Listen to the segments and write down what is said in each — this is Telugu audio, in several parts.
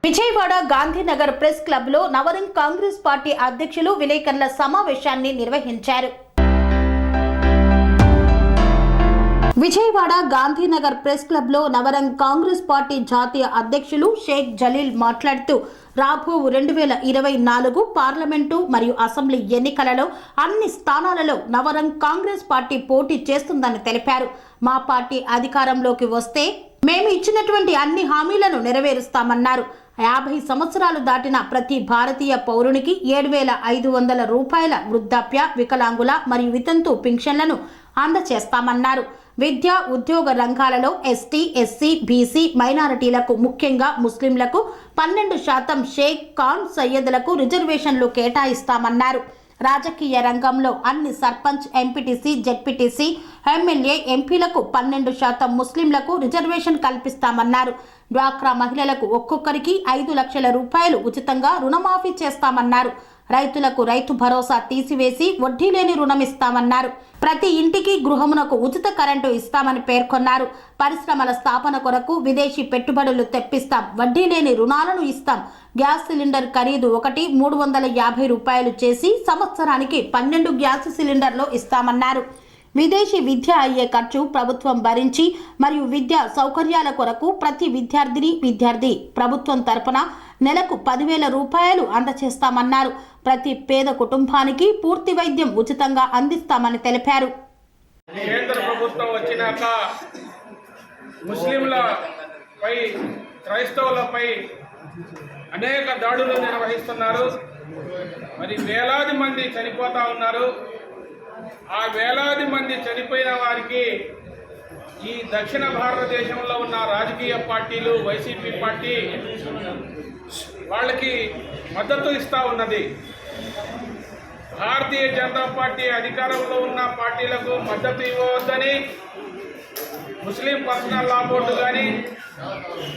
విజయవాడ గాంధీనగర్ ప్రెస్ క్లబ్ లో నవరంగ్ కాంగ్రెస్ పార్టీ అధ్యక్షులు విలేకరుల సమావేశాన్ని నిర్వహించారు. విజయవాడ గాంధీనగర్ ప్రెస్ క్లబ్ లో నవరంగ్ కాంగ్రెస్ పార్టీ జాతీయ అధ్యక్షులు షేక్ జలీల్ మాట్లాడుతూ రాబో 2024 పార్లమెంటు మరియు అసెంబ్లీ ఎన్నికలలో అన్ని స్థానాలలో నవరంగ్ కాంగ్రెస్ పార్టీ పోటీ చేస్తుందని తెలిపారు. మా పార్టీ అధికారంలోకి వస్తే మేము ఇచ్చినటువంటి అన్ని హామీలను నెరవేరుస్తామన్నారు. 50 సంవత్సరాలు దాటిన ప్రతి భారతీయ పౌరునికి 7,500 రూపాయల వృద్ధాప్య, వికలాంగుల మరియు వితంతు పింఛన్లను అందజేస్తామన్నారు. విద్య, ఉద్యోగ రంగాలలో ఎస్టీ, ఎస్సీ, బీసీ, మైనారిటీలకు ముఖ్యంగా ముస్లింలకు 12% షేక్ ఖాన్ సయ్యద్లకు రిజర్వేషన్లు కేటాయిస్తామన్నారు. రాజకీయ రంగంలో అన్ని సర్పంచ్, ఎంపీటీసీ, జెడ్పీటీసీ, ఎమ్మెల్యే, ఎంపీలకు 12% ముస్లింలకు రిజర్వేషన్ కల్పిస్తామన్నారు. డ్వాక్రా మహిళలకు ఒక్కొక్కరికి 5 లక్షల రూపాయలు ఉచితంగా రుణమాఫీ చేస్తామన్నారు. రైతులకు రైతు భరోసా తీసివేసి వడ్డీ లేని రుణం ఇస్తామన్నారు. ప్రతి ఇంటికి గృహమునకు ఉచిత కరెంటు ఇస్తామని పేర్కొన్నారు. పరిశ్రమల స్థాపన కొరకు విదేశీ పెట్టుబడులు తెప్పిస్తాం, వడ్డీ లేని రుణాలను ఇస్తాం. గ్యాస్ సిలిండర్ ఖరీదు ఒకటి 350 రూపాయలు చేసి సంవత్సరానికి 12 గ్యాస్ సిలిండర్లు ఇస్తామన్నారు. విదేశీ విద్య అయ్యే ఖర్చు ప్రభుత్వం భరించి మరియు విద్యా సౌకర్యాల కొరకు ప్రతి విద్యార్థి ప్రభుత్వం తరపున నెలకు 10,000 రూపాయలు అందజేస్తామన్నారు. ప్రతి పేద కుటుంబానికి పూర్తి వైద్యం ఉచితంగా అందిస్తామని తెలిపారు. కేంద్ర ప్రభుత్వం వచ్చినాక ముస్లింలపై, క్రైస్తవులపై అనేక దాడులు నిర్వహిస్తున్నారు. మరి వేలాది మంది చనిపోతా ఉన్నారు. ఆ వేలాది మంది చనిపోయిన వారికి ఈ దక్షిణ భారతదేశంలో ఉన్న రాజకీయ పార్టీలు, వైసీపీ పార్టీ వాళ్ళకి మద్దతు ఇస్తూ ఉన్నది. భారతీయ జనతా పార్టీ అధికారంలో ఉన్న పార్టీలకు మద్దతు ఇవ్వవద్దని ముస్లిం పర్సనల్ లా బోర్డు కానీ,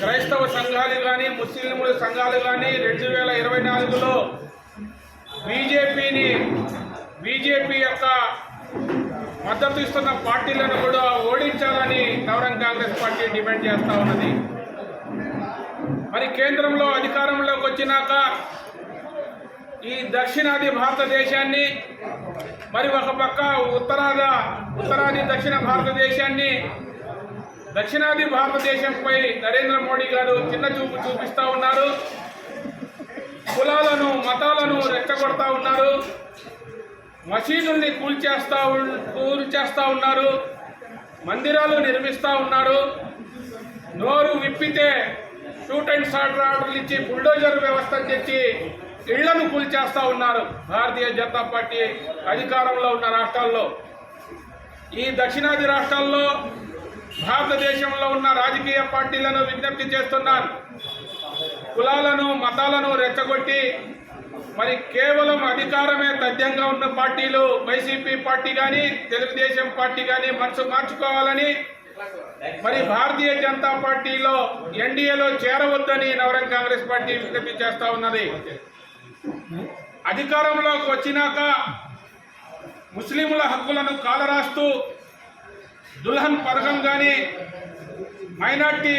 క్రైస్తవ సంఘాలు కానీ, ముస్లింల సంఘాలు కానీ 2024లో బీజేపీ యొక్క మద్దతు ఇస్తున్న పార్టీలను కూడా ఓడించాలని నవరంగ్ కాంగ్రెస్ పార్టీ డిమాండ్ చేస్తూ ఉన్నది. మరి కేంద్రంలో అధికారంలోకి వచ్చినాక ఈ దక్షిణాది భారతదేశాన్ని, మరి ఒక పక్క ఉత్తరాది దక్షిణ భారతదేశాన్ని, దక్షిణాది భారతదేశంపై నరేంద్ర మోడీ గారు చిన్న చూపు చూపిస్తూ ఉన్నారు. కులాలను, మతాలను రెచ్చగొడతా ఉన్నారు. మసీదుల్ని కూల్చేస్తా ఉన్నారు. మందిరాలు నిర్మిస్తూ ఉన్నారు. నోరు విప్పితే షూట్ అండ్ షాట్ ఆర్డర్లు ఇచ్చి బుల్డోజర్ వ్యవస్థ తెచ్చి ఇళ్లను కూల్చేస్తూ ఉన్నారు. భారతీయ జనతా పార్టీ అధికారంలో ఉన్న రాష్ట్రాల్లో, ఈ దక్షిణాది రాష్ట్రాల్లో భారతదేశంలో ఉన్న రాజకీయ పార్టీలను విజ్ఞప్తి చేస్తున్నాను. కులాలను, మతాలను రెచ్చగొట్టి మరి కేవలం అధికారమే తథ్యంగా ఉన్న పార్టీలు, వైసీపీ పార్టీ కానీ, తెలుగుదేశం పార్టీ కానీ మనసు మార్చుకోవాలని, మరి భారతీయ జనతా పార్టీలో ఎన్డీఏలో చేరవద్దని నవరంగ్ కాంగ్రెస్ పార్టీ విజ్ఞప్తి చేస్తూ ఉన్నది. అధికారంలోకి వచ్చినాక ముస్లింల హక్కులను కాలరాస్తూ దుల్హన్ పథకం కానీ, మైనార్టీ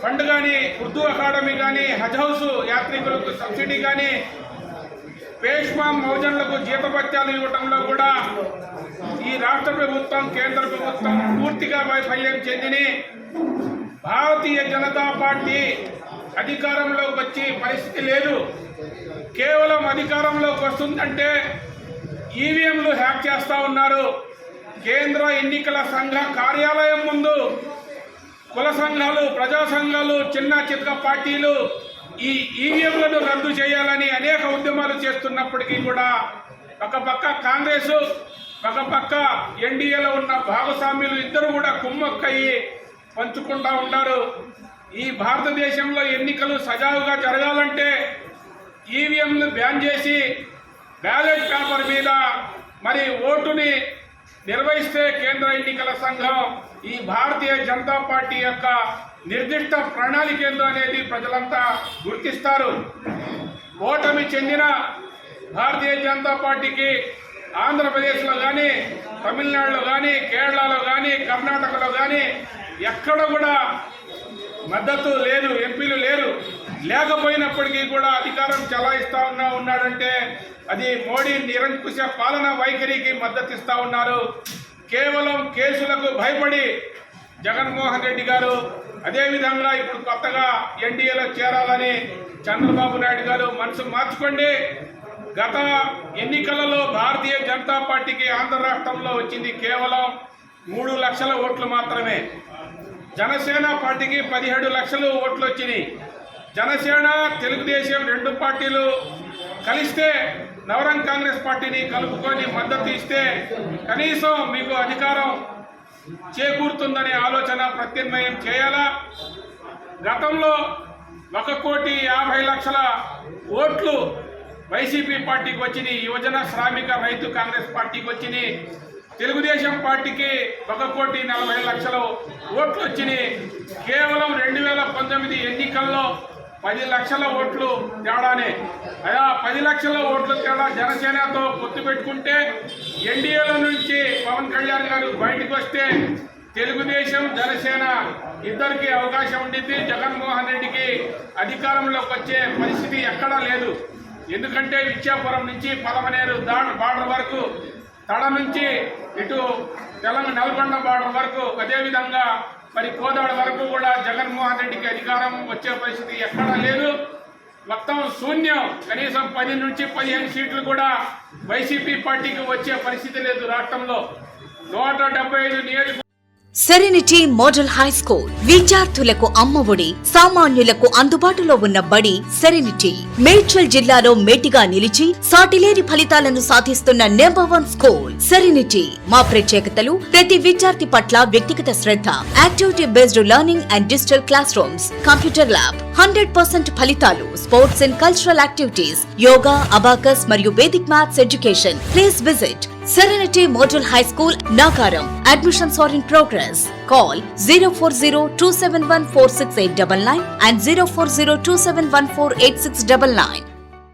ఫండ్ కానీ, ఉర్దూ అకాడమీ కానీ, హజ్ హౌస్ యాత్రికులకు సబ్సిడీ కానీ, పేష్వా మౌజన్లకు జీతభత్యాలు ఇవ్వడంలో కూడా ఈ రాష్ట్ర ప్రభుత్వం, కేంద్ర ప్రభుత్వం పూర్తిగా వైఫల్యం చెందిని భారతీయ జనతా పార్టీ అధికారంలోకి వచ్చి పరిస్థితి లేదు. కేవలం అధికారంలోకి వస్తుందంటే ఈవీఎంలు హ్యాక్ చేస్తూ ఉన్నారు. కేంద్ర ఎన్నికల సంఘ కార్యాలయం ముందు కుల సంఘాలు, ప్రజా సంఘాలు, చిన్న చితక పార్టీలు ఈ ఈవీఎంలను రద్దు చేయాలని అనేక ఉద్యమాలు చేస్తున్నప్పటికీ కూడా ఒక పక్క కాంగ్రెస్, ఒక పక్క ఎన్డీఏలో ఉన్న భాగస్వామ్యులు ఇద్దరు కూడా కుమ్మక్కయ్యి పంచుకుంటూ ఉన్నారు. ఈ భారతదేశంలో ఎన్నికలు సజావుగా జరగాలంటే ఈవీఎంలు బ్యాన్ చేసి బ్యాలెట్ పేపర్ మీద మరి ఓటుని నిర్వహిస్తే కేంద్ర ఎన్నికల సంఘం ఈ భారతీయ జనతా పార్టీ యొక్క నిర్దిష్ట ప్రణాళిక ఏందో అనేది ప్రజలంతా గుర్తిస్తారు. ఓటమి చెందిన భారతీయ జనతా పార్టీకి ఆంధ్రప్రదేశ్లో కానీ, తమిళనాడులో కానీ, కేరళలో కానీ, కర్ణాటకలో కానీ ఎక్కడ కూడా మద్దతు లేదు, ఎంపీలు లేరు. లేకపోయినప్పటికీ కూడా అధికారం చలాయిస్తా ఉన్నాడంటే అది మోడీ నిరంకుశ పాలన వైఖరికి మద్దతిస్తా ఉన్నారు. కేవలం కేసులకు భయపడి జగన్మోహన్ రెడ్డి గారు, అదేవిధంగా ఇప్పుడు కొత్తగా ఎన్డీఏలో చేరాలని చంద్రబాబు నాయుడు గారు మనసు మార్చుకోండి. గత ఎన్నికలలో భారతీయ జనతా పార్టీకి ఆంధ్ర రాష్ట్రంలో వచ్చింది కేవలం 3 లక్షల ఓట్లు మాత్రమే. జనసేన పార్టీకి 17 లక్షలు ఓట్లు వచ్చినాయి. జనసేన తెలుగుదేశం 2 పార్టీలు కలిస్తే నవరంగ్ కాంగ్రెస్ పార్టీని కలుపుకొని మద్దతు ఇస్తే కనీసం మీకు అధికారం చేకూరుతుందనే ఆలోచన ప్రత్యామ్నాయం చేయాలా. గతంలో 1,50,00,000 ఓట్లు వైసీపీ పార్టీకి వచ్చినాయి. యువజన శ్రామిక రైతు కాంగ్రెస్ పార్టీకి వచ్చినాయి. తెలుగుదేశం పార్టీకి 1,40,00,000 ఓట్లు వచ్చినాయి. కేవలం 2019 ఎన్నికల్లో 10 లక్షల ఓట్లు తేడానే. అలా 10 లక్షల ఓట్లు తేడా జనసేనతో పొత్తు పెట్టుకుంటే ఎన్డీఏలో నుంచి పవన్ కళ్యాణ్ గారు బయటకు వస్తే తెలుగుదేశం జనసేన ఇద్దరికి అవకాశం ఉండింది. జగన్మోహన్ రెడ్డికి అధికారంలోకి వచ్చే పరిస్థితి ఎక్కడా లేదు. ఎందుకంటే ఇచ్చాపురం నుంచి పలమనేరు బార్డర్ వరకు, తడ నుంచి ఇటు తెలంగాణ నల్గొండ బార్డర్ వరకు, అదేవిధంగా మరి కోదాడ వరకు కూడా జగన్మోహన్ రెడ్డికి అధికారం వచ్చే పరిస్థితి ఎక్కడా లేదు. మొత్తం శూన్యం. కనీసం 10 నుంచి 15 సీట్లు కూడా వైసీపీ పార్టీకి వచ్చే పరిస్థితి లేదు రాష్ట్రంలో. 175 నియోజక సెరెనిటీ మోడల్ హై స్కూల్ విద్యార్థులకు అమ్మఒడి, సామాన్యులకు అందుబాటులో ఉన్న బడి సెరెనిటీ. మేడ్చల్ జిల్లాలో మేటిగా నిలిచి సాటిలేని ఫలితాలను సాధిస్తున్న నంబర్ 1 స్కూల్ సెరెనిటీ. మా ప్రత్యేకతలు: ప్రతి విద్యార్థి పట్ల వ్యక్తిగత శ్రద్ధ, activity based learning and digital classrooms, computer lab, 100% ఫలితాలు, sports and cultural activities, yoga, abacus మరియు Vedic maths education. Please visit Serenity Model High School, Nagaram. Admissions are in progress. Call 040-271-46899 and 040-271-48699.